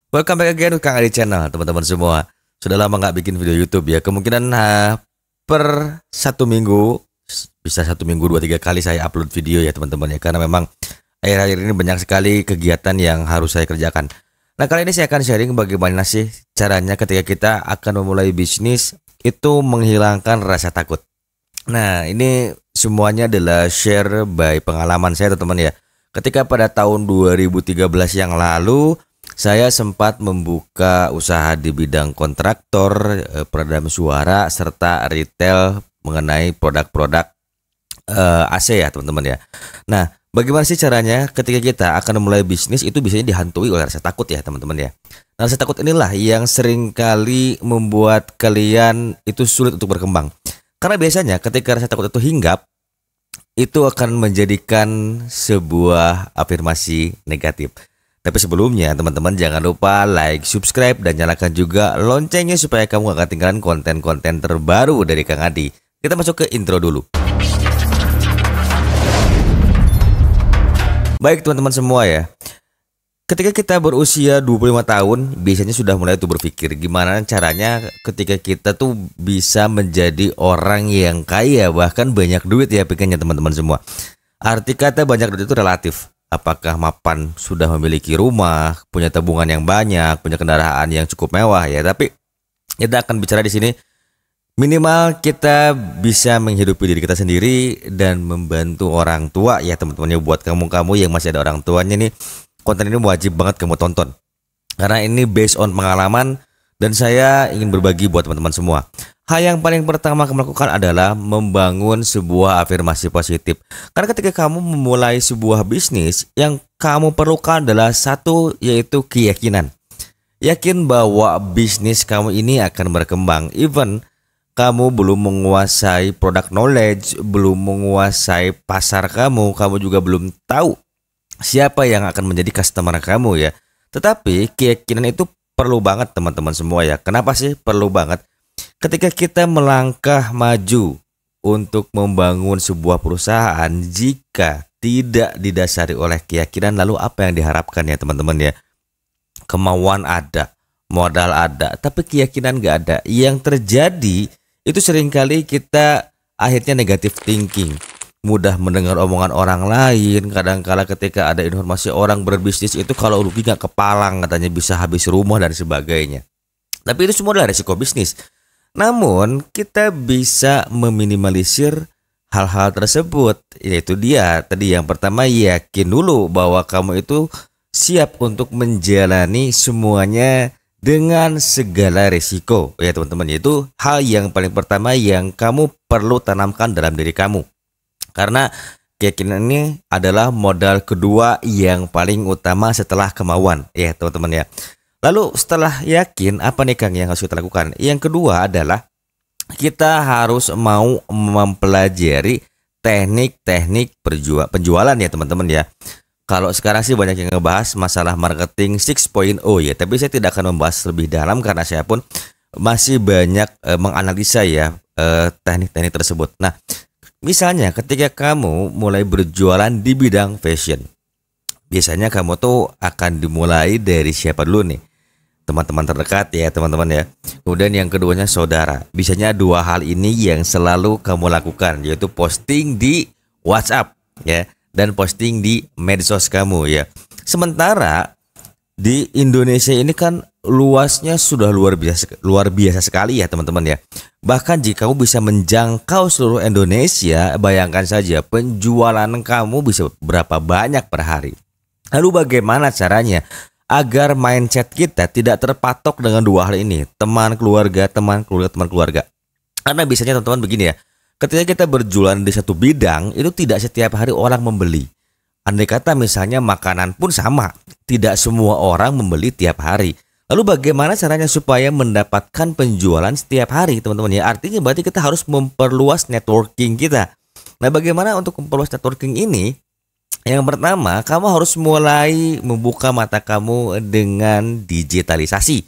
Welcome back again Kang Adi Channel, teman-teman semua. Sudah lama nggak bikin video YouTube ya. Kemungkinan per satu minggu, bisa satu minggu 2-3 kali saya upload video ya teman-teman ya. Karena memang akhir-akhir ini banyak sekali kegiatan yang harus saya kerjakan. Nah, kali ini saya akan sharing bagaimana sih caranya ketika kita akan memulai bisnis itu menghilangkan rasa takut. Nah, ini semuanya adalah share by pengalaman saya teman-teman ya. Ketika pada tahun 2013 yang lalu saya sempat membuka usaha di bidang kontraktor, peredam suara, serta retail mengenai produk-produk AC ya teman-teman ya. Nah, bagaimana sih caranya ketika kita akan memulai bisnis itu biasanya dihantui oleh rasa takut ya teman-teman ya. Nah, rasa takut inilah yang seringkali membuat kalian itu sulit untuk berkembang. Karena biasanya ketika rasa takut itu hinggap, itu akan menjadikan sebuah afirmasi negatif. Tapi sebelumnya teman-teman jangan lupa like, subscribe, dan nyalakan juga loncengnya supaya kamu gak ketinggalan konten-konten terbaru dari Kang Adi. Kita masuk ke intro dulu. Baik teman-teman semua ya. Ketika kita berusia 25 tahun biasanya sudah mulai tuh berpikir gimana caranya ketika kita tuh bisa menjadi orang yang kaya, bahkan banyak duit ya pikirnya teman-teman semua. Arti kata banyak duit itu relatif. Apakah mapan sudah memiliki rumah, punya tabungan yang banyak, punya kendaraan yang cukup mewah ya. Tapi kita akan bicara di sini minimal kita bisa menghidupi diri kita sendiri dan membantu orang tua ya teman-teman ya. Buat kamu-kamu yang masih ada orang tuanya nih, konten ini wajib banget kamu tonton. Karena ini based on pengalaman dan saya ingin berbagi buat teman-teman semua. Hal yang paling pertama kamu lakukan adalah membangun sebuah afirmasi positif. Karena ketika kamu memulai sebuah bisnis, yang kamu perlukan adalah satu, yaitu keyakinan. Yakin bahwa bisnis kamu ini akan berkembang. Even kamu belum menguasai product knowledge, belum menguasai pasar kamu juga belum tahu siapa yang akan menjadi customer kamu ya. Tetapi keyakinan itu perlu banget teman-teman semua ya. Kenapa sih perlu banget? Ketika kita melangkah maju untuk membangun sebuah perusahaan, jika tidak didasari oleh keyakinan, lalu apa yang diharapkan ya teman-teman ya? Kemauan ada, modal ada, tapi keyakinan gak ada. Yang terjadi itu seringkali kita akhirnya negative thinking, mudah mendengar omongan orang lain. Kadang-kala ketika ada informasi orang berbisnis itu kalau rugi gak kepalang, katanya bisa habis rumah dan sebagainya. Tapi itu semua adalah resiko bisnis. Namun kita bisa meminimalisir hal-hal tersebut. Yaitu dia tadi yang pertama, yakin dulu bahwa kamu itu siap untuk menjalani semuanya dengan segala risiko ya teman-teman. Itu hal yang paling pertama yang kamu perlu tanamkan dalam diri kamu. Karena keyakinan ini adalah modal kedua yang paling utama setelah kemauan ya teman-teman ya. Lalu setelah yakin, apa nih Kang yang harus kita lakukan? Yang kedua adalah kita harus mau mempelajari teknik-teknik penjualan ya teman-teman ya. Kalau sekarang sih banyak yang ngebahas masalah marketing 6.0 ya, tapi saya tidak akan membahas lebih dalam karena saya pun masih banyak menganalisa ya teknik-teknik tersebut. Nah, misalnya ketika kamu mulai berjualan di bidang fashion, biasanya kamu tuh akan dimulai dari siapa dulu nih? Teman-teman terdekat ya teman-teman ya. Kemudian yang keduanya saudara. Biasanya dua hal ini yang selalu kamu lakukan, yaitu posting di WhatsApp ya, dan posting di medsos kamu ya. Sementara di Indonesia ini kan luasnya sudah luar biasa sekali ya teman-teman ya. Bahkan jika kamu bisa menjangkau seluruh Indonesia, bayangkan saja penjualan kamu bisa berapa banyak per hari. Lalu bagaimana caranya agar mindset kita tidak terpatok dengan dua hal ini, teman keluarga. Karena biasanya teman-teman begini ya, ketika kita berjualan di satu bidang, itu tidak setiap hari orang membeli. Andai kata misalnya makanan pun sama, tidak semua orang membeli tiap hari. Lalu bagaimana caranya supaya mendapatkan penjualan setiap hari teman-teman ya? Artinya berarti kita harus memperluas networking kita. Nah, bagaimana untuk memperluas networking ini? Yang pertama, kamu harus mulai membuka mata kamu dengan digitalisasi.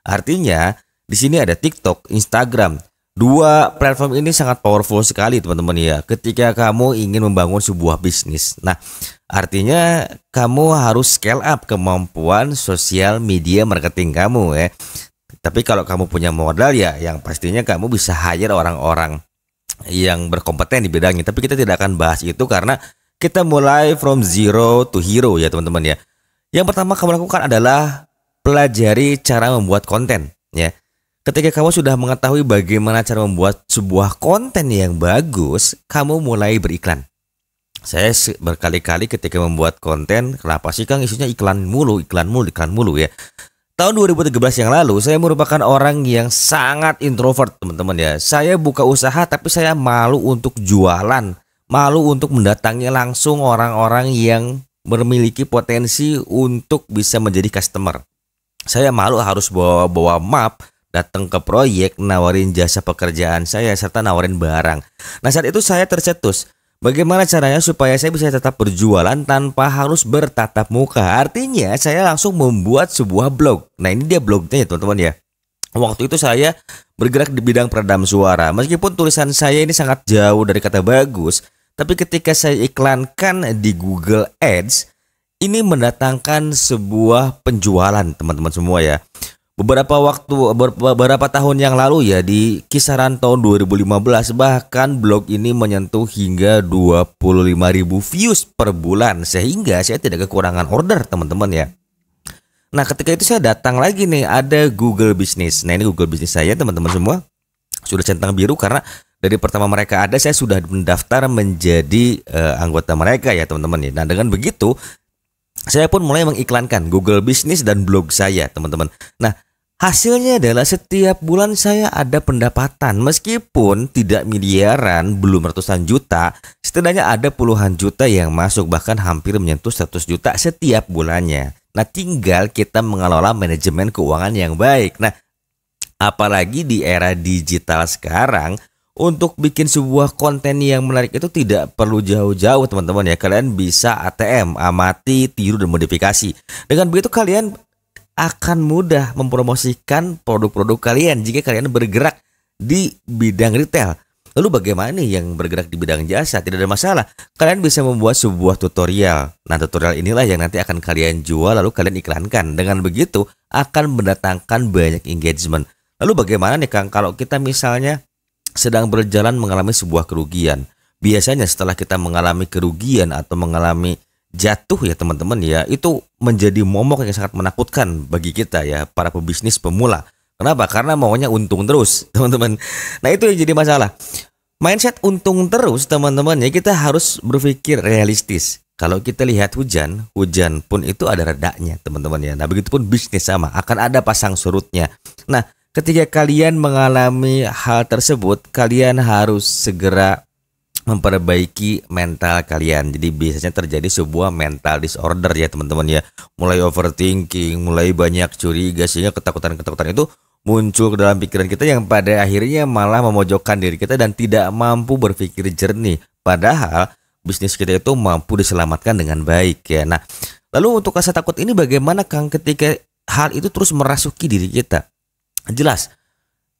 Artinya, di sini ada TikTok, Instagram. Dua platform ini sangat powerful sekali teman-teman ya. Ketika kamu ingin membangun sebuah bisnis. Nah, Artinya kamu harus scale up kemampuan sosial media marketing kamu ya. Tapi kalau kamu punya modal ya yang pastinya kamu bisa hire orang-orang yang berkompeten di bidangnya. Tapi kita tidak akan bahas itu karena kita mulai from zero to hero ya teman-teman ya. Yang pertama kamu lakukan adalah pelajari cara membuat konten ya. Ketika kamu sudah mengetahui bagaimana cara membuat sebuah konten yang bagus, kamu mulai beriklan. Saya berkali-kali ketika membuat konten, kenapa sih Kang isunya iklan mulu ya. Tahun 2013 yang lalu, saya merupakan orang yang sangat introvert teman-teman ya. Saya buka usaha tapi saya malu untuk jualan, malu untuk mendatangi langsung orang-orang yang memiliki potensi untuk bisa menjadi customer. Saya malu harus bawa map, datang ke proyek, nawarin jasa pekerjaan saya, serta nawarin barang. Nah saat itu saya tercetus. Bagaimana caranya supaya saya bisa tetap berjualan tanpa harus bertatap muka? Artinya saya langsung membuat sebuah blog. Nah ini dia blognya ya teman-teman ya. Waktu itu saya bergerak di bidang peredam suara. Meskipun tulisan saya ini sangat jauh dari kata bagus, tapi ketika saya iklankan di Google Ads, ini mendatangkan sebuah penjualan teman-teman semua ya. Beberapa tahun yang lalu ya, di kisaran tahun 2015 bahkan blog ini menyentuh hingga 25.000 views per bulan, sehingga saya tidak kekurangan order teman-teman ya. Nah ketika itu saya datang lagi nih, ada Google Business. Nah ini Google Business saya teman-teman semua sudah centang biru karena dari pertama mereka ada saya sudah mendaftar menjadi anggota mereka ya teman-teman ya. Nah dengan begitu saya pun mulai mengiklankan Google Business dan blog saya teman-teman. Nah hasilnya adalah setiap bulan saya ada pendapatan, meskipun tidak miliaran, belum ratusan juta, setidaknya ada puluhan juta yang masuk, bahkan hampir menyentuh 100 juta setiap bulannya. Nah tinggal kita mengelola manajemen keuangan yang baik. Nah apalagi di era digital sekarang, untuk bikin sebuah konten yang menarik itu tidak perlu jauh-jauh teman-teman ya. Kalian bisa ATM, amati, tiru, dan modifikasi. Dengan begitu kalian akan mudah mempromosikan produk-produk kalian jika kalian bergerak di bidang retail. Lalu bagaimana nih yang bergerak di bidang jasa? Tidak ada masalah. Kalian bisa membuat sebuah tutorial. Nah tutorial inilah yang nanti akan kalian jual lalu kalian iklankan. Dengan begitu akan mendatangkan banyak engagement. Lalu bagaimana nih Kang kalau kita misalnya sedang berjalan mengalami sebuah kerugian? Biasanya setelah kita mengalami kerugian atau mengalami jatuh ya teman-teman ya, itu menjadi momok yang sangat menakutkan bagi kita ya, para pebisnis pemula. Kenapa? Karena maunya untung terus teman-teman. Nah itu yang jadi masalah. Mindset untung terus teman-teman ya, kita harus berpikir realistis. Kalau kita lihat hujan pun itu ada redanya teman-teman ya. Nah begitupun bisnis sama, akan ada pasang surutnya. Nah ketika kalian mengalami hal tersebut, kalian harus segera memperbaiki mental kalian. Jadi biasanya terjadi sebuah mental disorder ya teman-teman ya. Mulai overthinking, mulai banyak curiga, sehingga ketakutan-ketakutan itu muncul ke dalam pikiran kita yang pada akhirnya malah memojokkan diri kita dan tidak mampu berpikir jernih. Padahal bisnis kita itu mampu diselamatkan dengan baik ya. Nah, lalu untuk rasa takut ini bagaimana Kang ketika hal itu terus merasuki diri kita? Jelas,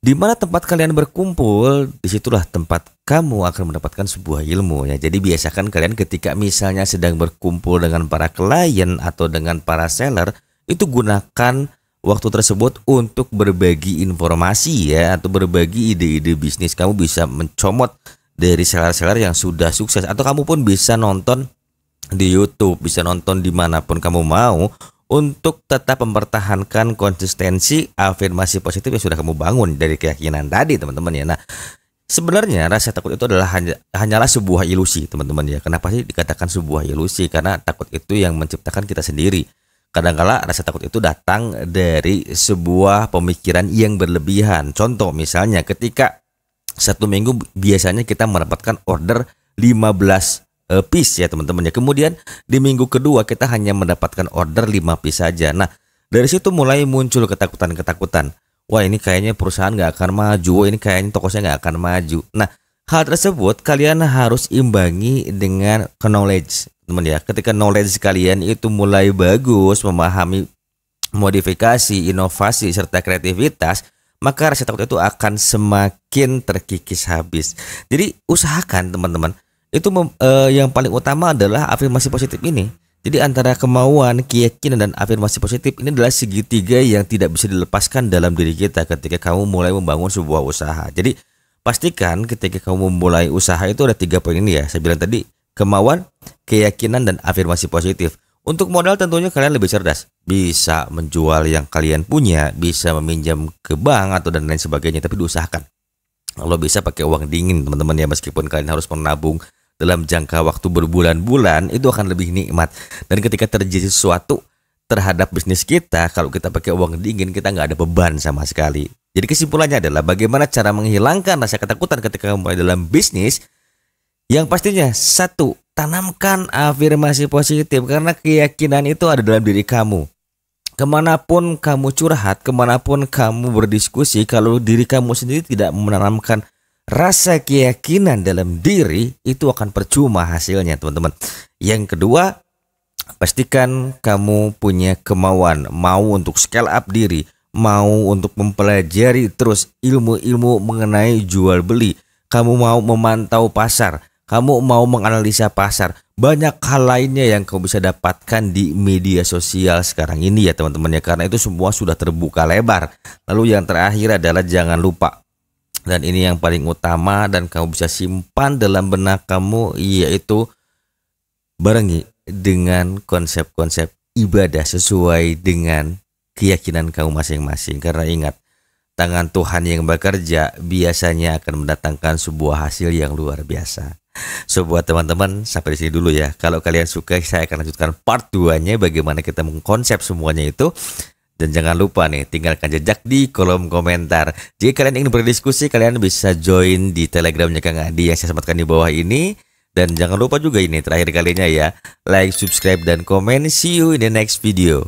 di mana tempat kalian berkumpul, disitulah tempat kamu akan mendapatkan sebuah ilmu ya. Jadi biasakan kalian ketika misalnya sedang berkumpul dengan para klien atau dengan para seller, itu gunakan waktu tersebut untuk berbagi informasi ya, atau berbagi ide-ide bisnis. Kamu bisa mencomot dari seller-seller yang sudah sukses, atau kamu pun bisa nonton di YouTube, bisa nonton dimanapun kamu mau, untuk tetap mempertahankan konsistensi afirmasi positif yang sudah kamu bangun dari keyakinan tadi teman-teman ya. Nah sebenarnya rasa takut itu adalah hanyalah sebuah ilusi teman-teman ya. Kenapa sih dikatakan sebuah ilusi? Karena takut itu yang menciptakan kita sendiri. Kadangkala rasa takut itu datang dari sebuah pemikiran yang berlebihan. Contoh misalnya ketika satu minggu biasanya kita mendapatkan order 15 piece ya teman-teman ya. Kemudian di minggu kedua kita hanya mendapatkan order 5 piece saja. Nah dari situ mulai muncul ketakutan-ketakutan. Wah ini kayaknya perusahaan nggak akan maju, ini kayaknya toko saya nggak akan maju. Nah hal tersebut kalian harus imbangi dengan knowledge teman ya. Ketika knowledge kalian itu mulai bagus, memahami modifikasi, inovasi, serta kreativitas, maka rasa takut itu akan semakin terkikis habis. Jadi usahakan teman-teman yang paling utama adalah afirmasi positif ini. Jadi antara kemauan, keyakinan, dan afirmasi positif ini adalah segitiga yang tidak bisa dilepaskan dalam diri kita ketika kamu mulai membangun sebuah usaha. Jadi pastikan ketika kamu memulai usaha itu ada 3 poin ini ya. Saya bilang tadi, kemauan, keyakinan, dan afirmasi positif. Untuk modal tentunya kalian lebih cerdas. Bisa menjual yang kalian punya, bisa meminjam ke bank atau dan lain sebagainya, tapi diusahakan. Kalau bisa pakai uang dingin teman-teman ya, meskipun kalian harus menabung dalam jangka waktu berbulan-bulan, itu akan lebih nikmat. Dan ketika terjadi sesuatu terhadap bisnis kita, kalau kita pakai uang dingin, kita nggak ada beban sama sekali. Jadi kesimpulannya adalah bagaimana cara menghilangkan rasa ketakutan ketika mulai dalam bisnis. Yang pastinya, 1, tanamkan afirmasi positif, karena keyakinan itu ada dalam diri kamu. Kemanapun kamu curhat, kemanapun kamu berdiskusi, kalau diri kamu sendiri tidak menanamkan rasa keyakinan dalam diri, itu akan percuma hasilnya teman-teman. Yang kedua, pastikan kamu punya kemauan, mau untuk scale up diri, mau untuk mempelajari terus ilmu-ilmu mengenai jual beli. Kamu mau memantau pasar, kamu mau menganalisa pasar. Banyak hal lainnya yang kamu bisa dapatkan di media sosial sekarang ini ya teman-teman ya, karena itu semua sudah terbuka lebar. Lalu yang terakhir adalah jangan lupa, dan ini yang paling utama dan kamu bisa simpan dalam benak kamu, yaitu barengi dengan konsep-konsep ibadah sesuai dengan keyakinan kamu masing-masing. Karena ingat, tangan Tuhan yang bekerja biasanya akan mendatangkan sebuah hasil yang luar biasa. So buat teman-teman, sampai di sini dulu ya. Kalau kalian suka, saya akan lanjutkan part 2-nya bagaimana kita mengkonsep semuanya itu. Dan jangan lupa nih, tinggalkan jejak di kolom komentar. Jika kalian ingin berdiskusi, kalian bisa join di Telegramnya Kang Adi yang saya sematkan di bawah ini. Dan jangan lupa juga ini terakhir kalinya ya, like, subscribe, dan komen. See you in the next video.